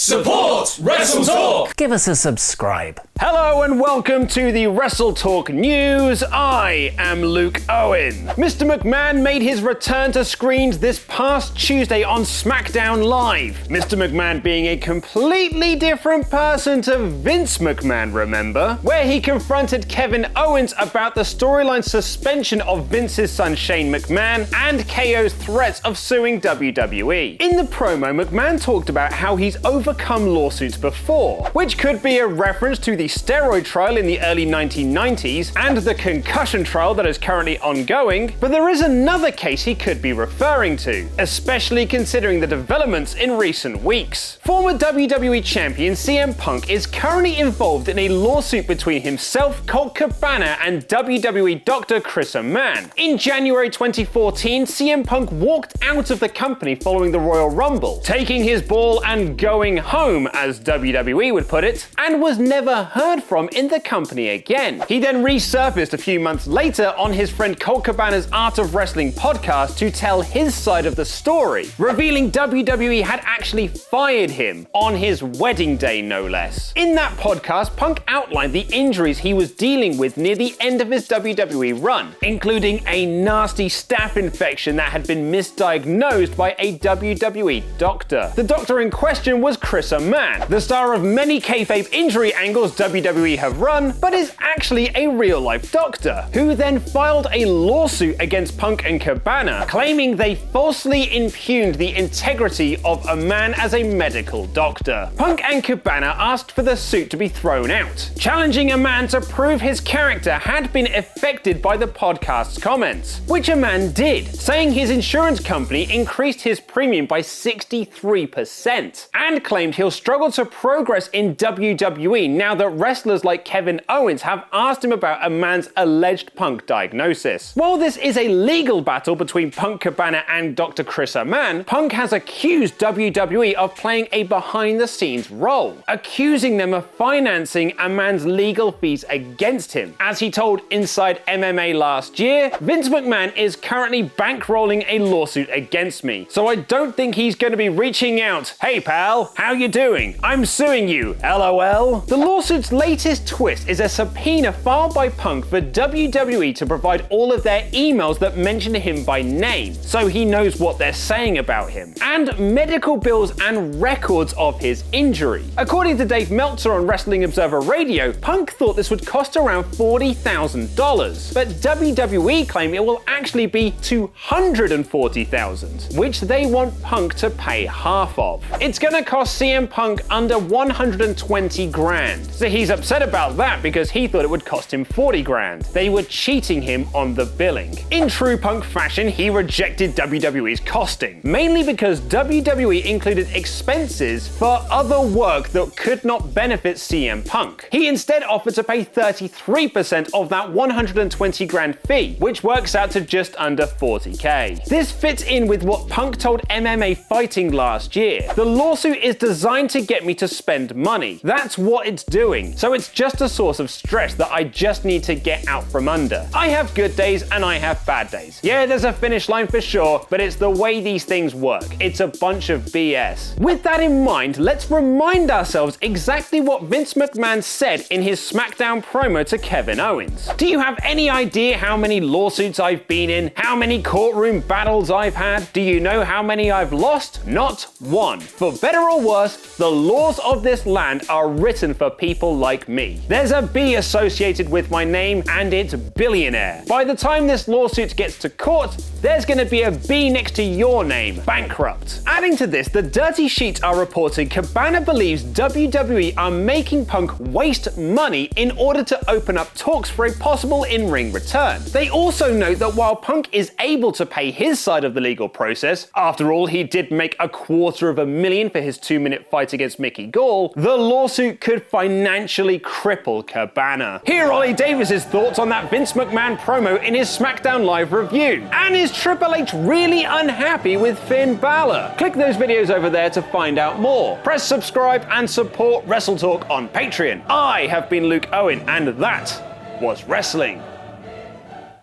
Support WrestleTalk! Give us a subscribe. Hello and welcome to the WrestleTalk News. I am Luke Owen. Mr. McMahon made his return to screens this past Tuesday on SmackDown Live. Mr. McMahon being a completely different person to Vince McMahon, remember? Where he confronted Kevin Owens about the storyline suspension of Vince's son Shane McMahon and KO's threats of suing WWE. In the promo, McMahon talked about how he's overcome lawsuits before, which could be a reference to the steroid trial in the early 1990s and the concussion trial that is currently ongoing, but there is another case he could be referring to, especially considering the developments in recent weeks. Former WWE champion CM Punk is currently involved in a lawsuit between himself, Colt Cabana, and WWE Dr. Chris Amann. In January 2014, CM Punk walked out of the company following the Royal Rumble, taking his ball and going home, as WWE would put it, and was never heard from in the company again. He then resurfaced a few months later on his friend Colt Cabana's Art of Wrestling podcast to tell his side of the story, revealing WWE had actually fired him on his wedding day, no less. In that podcast, Punk outlined the injuries he was dealing with near the end of his WWE run, including a nasty staph infection that had been misdiagnosed by a WWE doctor. The doctor in question was Chris Amann, the star of many kayfabe injury angles WWE have run, but is actually a real-life doctor, who then filed a lawsuit against Punk and Cabana, claiming they falsely impugned the integrity of Amann as a medical doctor. Punk and Cabana asked for the suit to be thrown out, challenging Amann to prove his character had been affected by the podcast's comments, which Amann did, saying his insurance company increased his premium by 63%, and claimed he'll struggle to progress in WWE now that wrestlers like Kevin Owens have asked him about Amann's alleged Punk diagnosis. While this is a legal battle between Punk Cabana and Dr. Chris Amann, Punk has accused WWE of playing a behind-the-scenes role, accusing them of financing Amann's legal fees against him. As he told Inside MMA last year, Vince McMahon is currently bankrolling a lawsuit against me, so I don't think he's going to be reaching out. Hey pal, how you doing? I'm suing you, LOL. The lawsuit's latest twist is a subpoena filed by Punk for WWE to provide all of their emails that mention him by name, so he knows what they're saying about him, and medical bills and records of his injury. According to Dave Meltzer on Wrestling Observer Radio, Punk thought this would cost around $40,000, but WWE claim it will actually be $240,000, which they want Punk to pay half of. It's gonna cost CM Punk under 120 grand. So he's upset about that because he thought it would cost him 40 grand. They were cheating him on the billing. In true Punk fashion, he rejected WWE's costing, mainly because WWE included expenses for other work that could not benefit CM Punk. He instead offered to pay 33% of that 120 grand fee, which works out to just under 40k. This fits in with what Punk told MMA Fighting last year. The lawsuit is designed to get me to spend money. That's what it's doing. So it's just a source of stress that I just need to get out from under. I have good days and I have bad days. Yeah, there's a finish line for sure, but it's the way these things work. It's a bunch of BS. With that in mind, let's remind ourselves exactly what Vince McMahon said in his SmackDown promo to Kevin Owens. Do you have any idea how many lawsuits I've been in? How many courtroom battles I've had? Do you know how many I've lost? Not one. For better or worse, the laws of this land are written for people like me. There's a B associated with my name and it's billionaire. By the time this lawsuit gets to court, there's gonna be a B next to your name, bankrupt. Adding to this, the Dirty Sheets are reporting Cabana believes WWE are making Punk waste money in order to open up talks for a possible in-ring return. They also note that while Punk is able to pay his side of the legal process, after all, he did make $250,000 for his 2-minute fight against Mickey Gall, the lawsuit could financially cripple Cabana. Here are Ollie Davis's thoughts on that Vince McMahon promo in his SmackDown Live review. And is Triple H really unhappy with Finn Balor? Click those videos over there to find out more. Press subscribe and support WrestleTalk on Patreon. I have been Luke Owen, and that was wrestling.